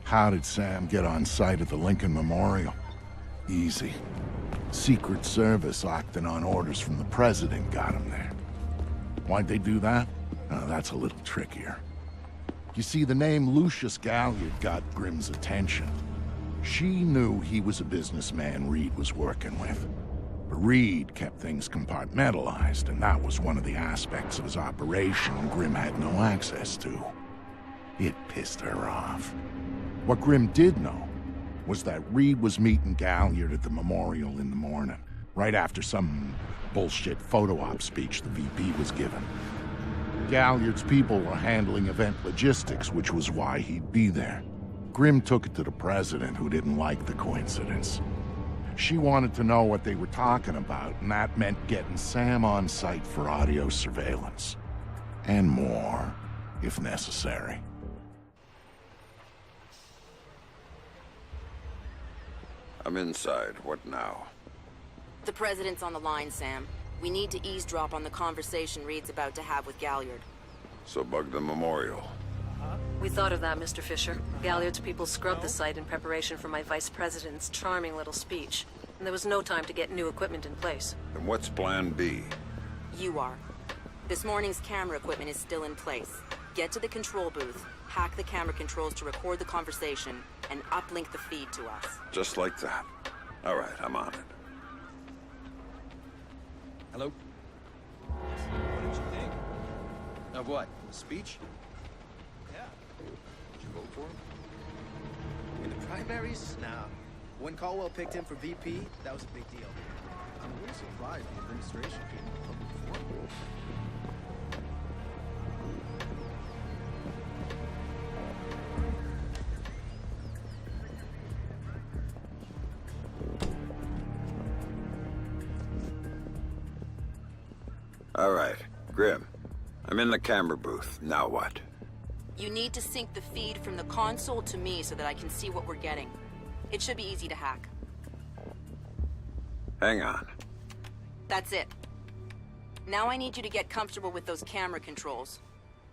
How did Sam get on site at the Lincoln Memorial? Easy. Secret Service acting on orders from the President got him there. Why'd they do that? That's a little trickier. You see, the name Lucius Galliard got Grimm's attention. She knew he was a businessman Reed was working with. But Reed kept things compartmentalized, and that was one of the aspects of his operation Grimm had no access to. It pissed her off. What Grimm did know was that Reed was meeting Galliard at the memorial in the morning, right after some bullshit photo op speech the VP was giving. Galliard's people were handling event logistics, which was why he'd be there. Grimm took it to the President, who didn't like the coincidence. She wanted to know what they were talking about, and that meant getting Sam on site for audio surveillance. And more, if necessary. I'm inside. What now? The President's on the line, Sam. We need to eavesdrop on the conversation Reed's about to have with Galliard. So bug the memorial. We thought of that, Mr. Fisher. Galliard's people scrubbed the site in preparation for my Vice President's charming little speech. And there was no time to get new equipment in place. And what's plan B? You are. This morning's camera equipment is still in place. Get to the control booth, hack the camera controls to record the conversation, and uplink the feed to us. Just like that. All right, I'm on it. Hello? What did you think? Of what? The speech? Yeah. Did you vote for him? In the primaries? Nah. When Caldwell picked him for VP, that was a big deal. I'm really surprised the administration didn't come before. All right, Grimm. I'm in the camera booth. Now what? You need to sync the feed from the console to me so that I can see what we're getting. It should be easy to hack. Hang on. That's it. Now I need you to get comfortable with those camera controls.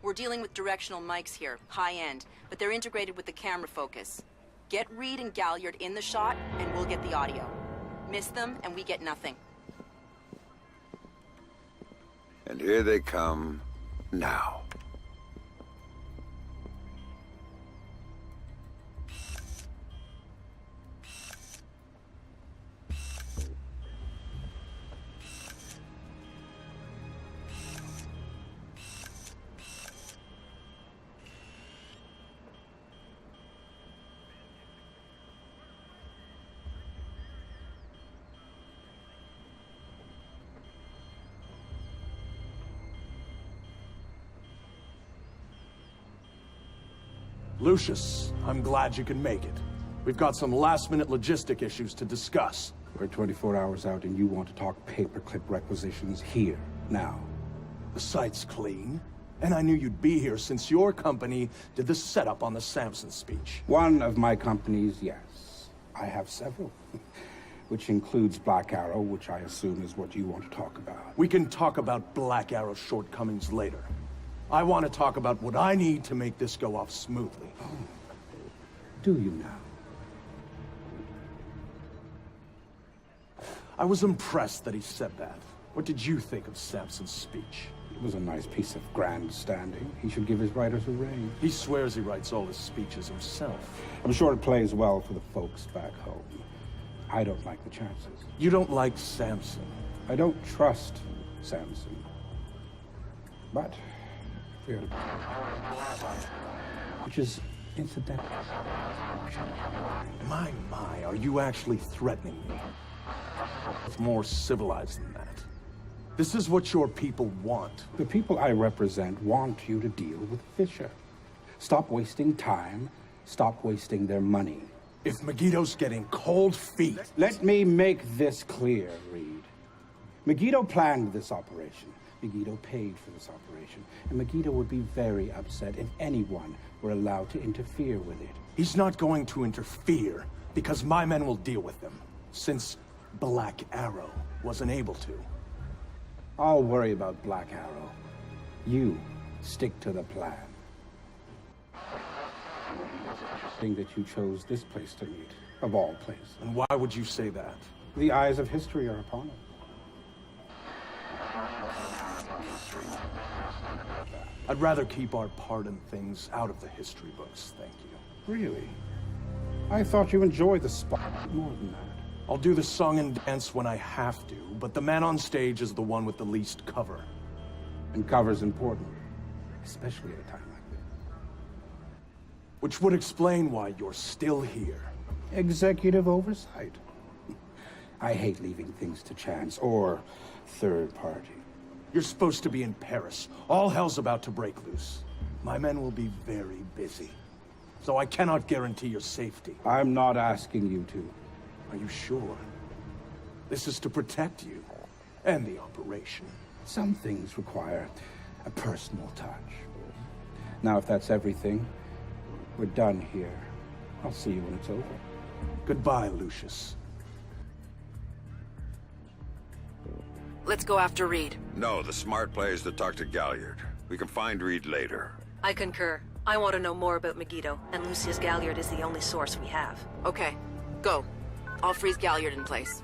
We're dealing with directional mics here, high-end, but they're integrated with the camera focus. Get Reed and Galliard in the shot, and we'll get the audio. Miss them, and we get nothing. And here they come now. Lucius, I'm glad you can make it. We've got some last-minute logistic issues to discuss. We're 24 hours out and you want to talk paperclip requisitions here, now. The site's clean, and I knew you'd be here since your company did the setup on the Samson speech. One of my companies, yes. I have several. Which includes Black Arrow, which I assume is what you want to talk about. We can talk about Black Arrow's shortcomings later. I want to talk about what I need to make this go off smoothly. Oh. Do you now? I was impressed that he said that. What did you think of Samson's speech? It was a nice piece of grandstanding. He should give his writers a raise. He swears he writes all his speeches himself. I'm sure it plays well for the folks back home. I don't like the chances. You don't like Samson? I don't trust Samson. But... which is incidental. My, are you actually threatening me? It's more civilized than that. This is what your people want. The people I represent want you to deal with Fisher. Stop wasting time. Stop wasting their money. If Megiddo's getting cold feet... Let me make this clear, Reed. Megiddo planned this operation. Megiddo paid for this operation, and Megiddo would be very upset if anyone were allowed to interfere with it. He's not going to interfere, because my men will deal with them, since Black Arrow wasn't able to. I'll worry about Black Arrow. You stick to the plan. Thing that you chose this place to meet, of all places. And why would you say that? The eyes of history are upon it. I'd rather keep our part in things out of the history books, thank you. Really? I thought you enjoyed the spot more than that. I'll do the song and dance when I have to, but the man on stage is the one with the least cover. And cover's important, especially at a time like this. Which would explain why you're still here. Executive oversight. I hate leaving things to chance or third party. You're supposed to be in Paris. All hell's about to break loose. My men will be very busy, so I cannot guarantee your safety. I'm not asking you to. Are you sure? This is to protect you and the operation. Some things require a personal touch. Now, if that's everything, we're done here. I'll see you when it's over. Goodbye, Lucius. Let's go after Reed. No, the smart play is to talk to Galliard. We can find Reed later. I concur. I want to know more about Megiddo, and Lucius Galliard is the only source we have. Okay, go. I'll freeze Galliard in place.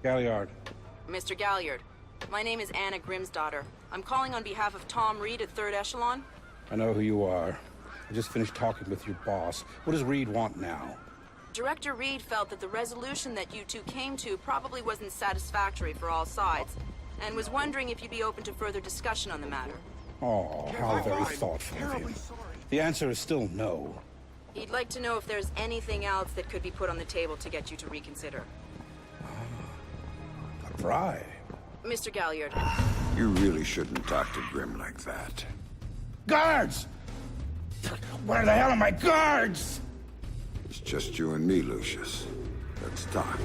Galliard. Mr. Galliard, my name is Anna Grimm's daughter. I'm calling on behalf of Tom Reed at 3rd Echelon. I know who you are. I just finished talking with your boss. What does Reed want now? Director Reed felt that the resolution that you two came to probably wasn't satisfactory for all sides, and was wondering if you'd be open to further discussion on the matter. Oh, how very thoughtful of you. The answer is still no. He'd like to know if there's anything else that could be put on the table to get you to reconsider. A bribe. Mr. Galliard. You really shouldn't talk to Grimm like that. Guards! Where the hell are my guards? It's just you and me, Lucius. Let's talk.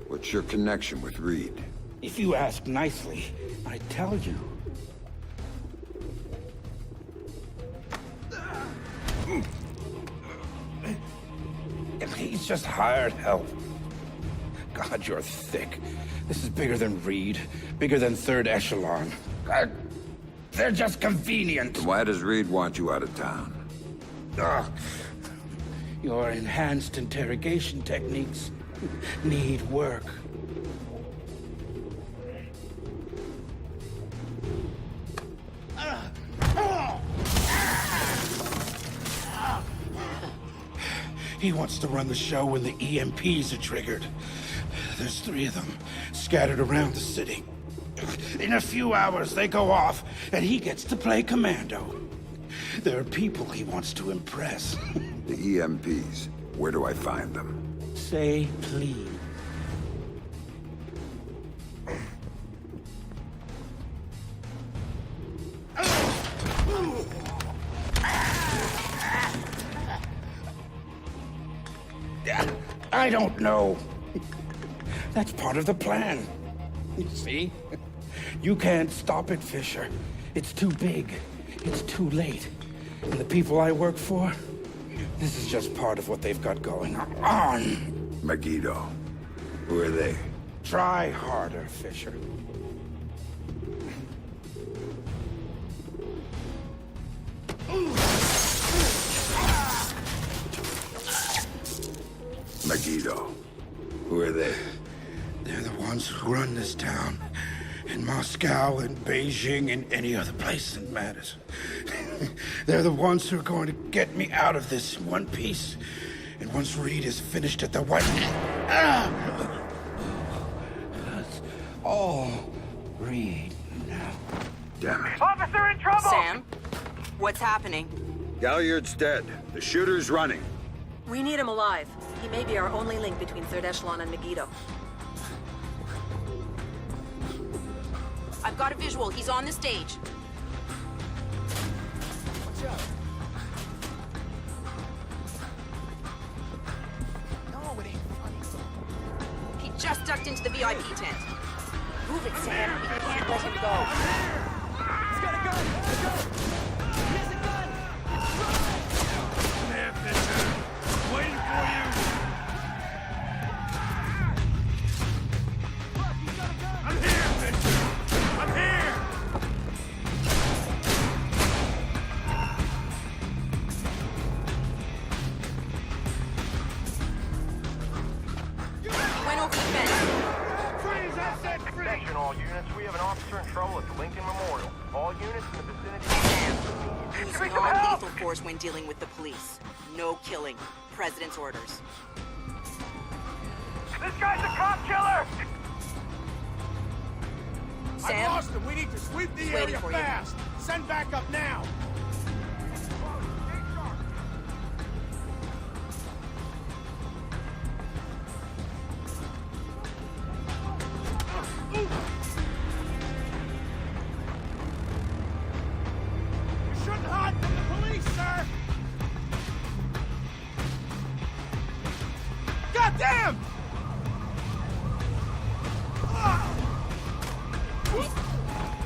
What's your connection with Reed? If you ask nicely, I'd tell you. He's just hired help. God, you're thick. This is bigger than Reed, bigger than 3rd Echelon. They're just convenient. Why does Reed want you out of town? Your enhanced interrogation techniques need work. He wants to run the show when the EMPs are triggered. There's 3 of them, scattered around the city. In a few hours, they go off, and he gets to play commando. There are people he wants to impress. The EMPs. Where do I find them? Say please. I don't know. That's part of the plan. You see? You can't stop it, Fisher. It's too big. It's too late. And the people I work for, this is just part of what they've got going on. Megiddo. Who are they? Try harder, Fisher. Megiddo. Who are they? They're the ones who run this town. In Moscow and Beijing and any other place that matters. They're the ones who are going to get me out of this in one piece. And once Reed is finished at the White... That's all Reed now. Damn it. Officer in trouble! Sam? What's happening? Galliard's dead. The shooter's running. We need him alive. He may be our only link between 3rd Echelon and Megiddo. I've got a visual. He's on the stage. Watch out. No, it ain't funny. He just ducked into the VIP tent. Move it, Sam. We can't let him go. He's got a gun! Let's go! He has a gun! There, Fisher. Waiting for you. Look, he's got a gun! I'm here, Fisher. I'm here. Use non-lethal force when dealing with the police. No killing. President's orders. This guy's a cop killer! Sam? I lost him. We need to sweep the He's waiting area for you. fast. Send backup now. You shouldn't hide from the police, sir. Goddamn!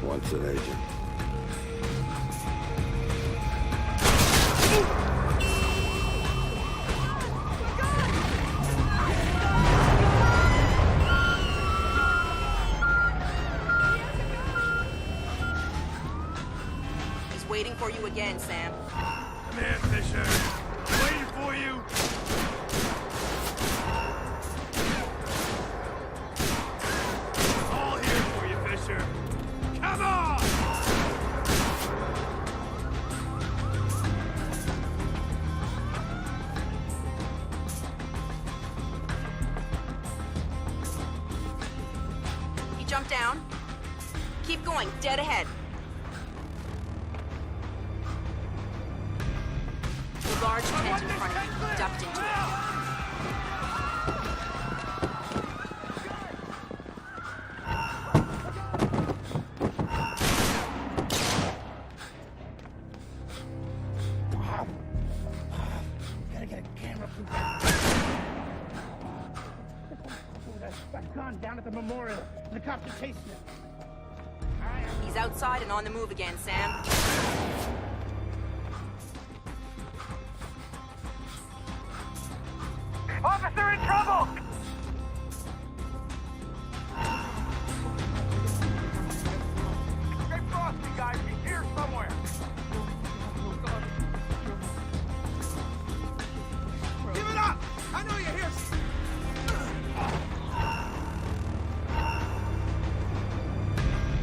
Once an agent. He's waiting for you again, Sam. Come here, Fisher. I'm waiting for you. All here for you, Fisher. Come on! He jumped down. Keep going, dead ahead. The large tent in front of you. Ducked into it. Gotta get a camera from that gun down at the memorial. The cops are chasing him. He's outside and on the move again, Sam. Officer in trouble! Stay frosty, guys. He's here somewhere. Give it up! I know you're here.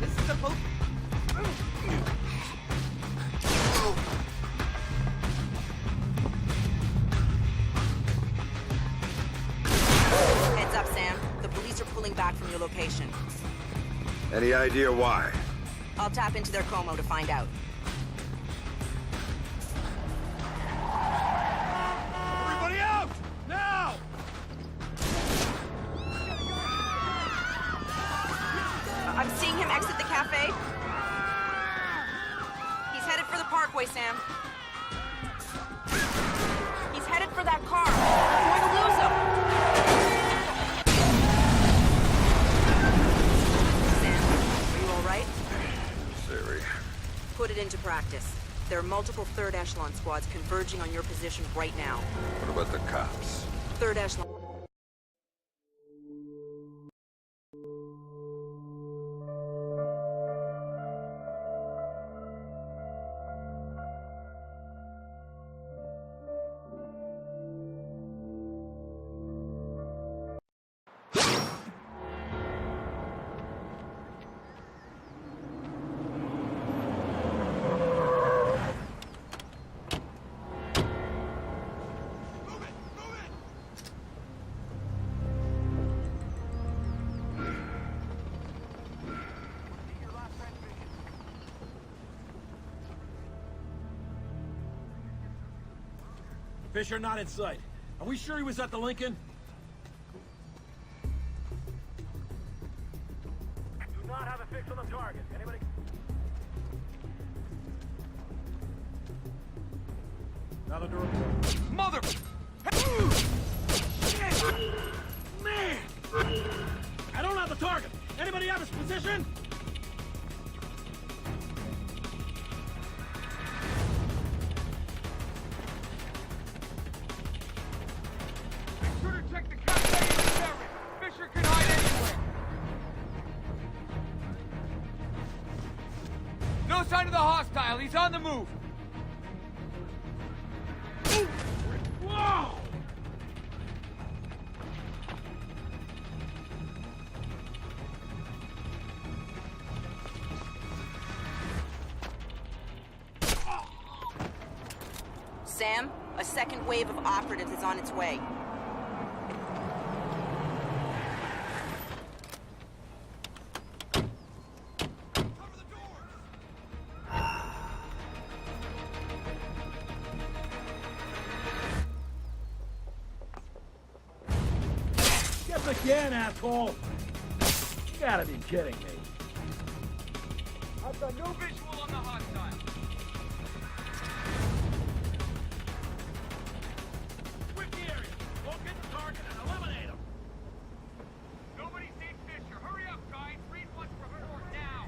This is supposed... Heads up, Sam. The police are pulling back from your location. Any idea why? I'll tap into their Como to find out. Everybody out! Now! I'm seeing him exit the cafe. He's headed for the parkway, Sam. He's headed for that car. We're going to lose him. Sam, are you all right? Siri. Put it into practice. There are multiple third echelon squads converging on your position right now. What about the cops? Third echelon. Fisher not in sight. Are we sure he was at the Lincoln? Do not have a fix on the target. Anybody? Now the door. Mother! Man! I don't have the target. Anybody have his position? Shooter, check the cafe in this area. Fisher can hide anywhere. No sign of the hostile. He's on the move. Whoa! Sam, a second wave of operatives is on its way. Guess again, asshole! You gotta be kidding me. I've got no visual on the hostile. Quit the area! Locate the target and eliminate him! Nobody's seen Fisher. Hurry up, guys. Read what's report now.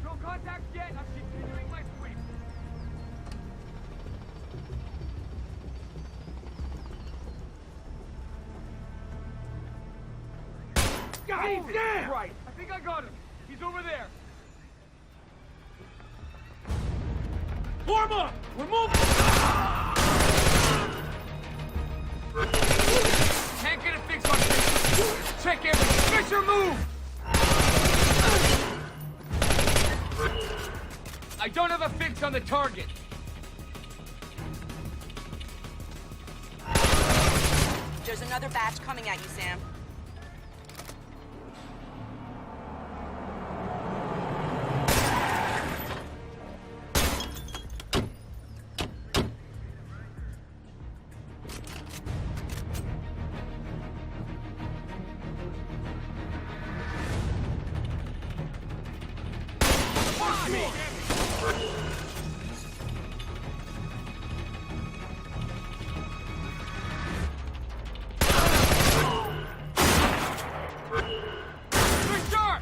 No contact yet. I'm continuing my sweep. God damn! Right. I think I got him. He's over there. Form up! We're moving! Can't get a fix on Fisher. Check everything. Fisher, move! I don't have a fix on the target. There's another batch coming at you, Sam. Fisher!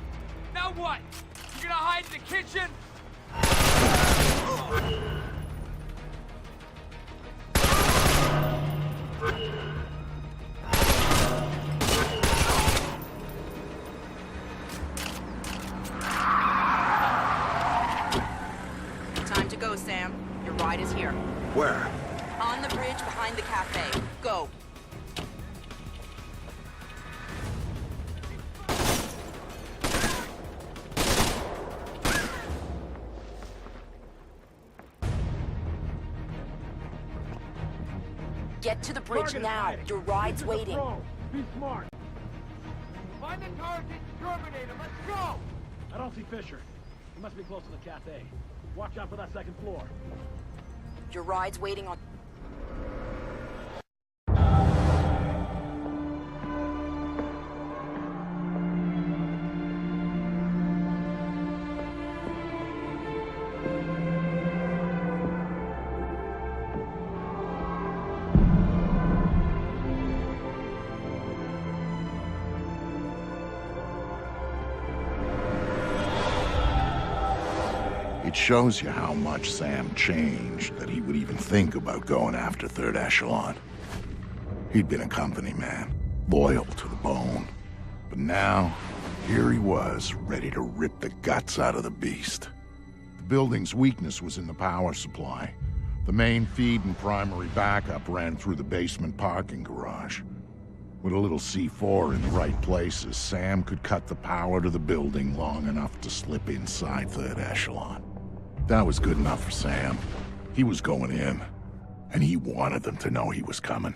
Now what? You gonna hide in the kitchen? Time to go, Sam. Your ride is here. Where? On the bridge behind the cafe. Go. Get to the bridge Target is now. hiding. Your ride's This is a waiting. pro. Be smart. Find the target, terminate him. Let's go! I don't see Fisher. He must be close to the cafe. Watch out for that second floor. Your ride's waiting on... It shows you how much Sam changed that he would even think about going after Third Echelon. He'd been a company man, loyal to the bone. But now, here he was, ready to rip the guts out of the beast. The building's weakness was in the power supply. The main feed and primary backup ran through the basement parking garage. With a little C4 in the right places, Sam could cut the power to the building long enough to slip inside Third Echelon. That was good enough for Sam. He was going in, and he wanted them to know he was coming.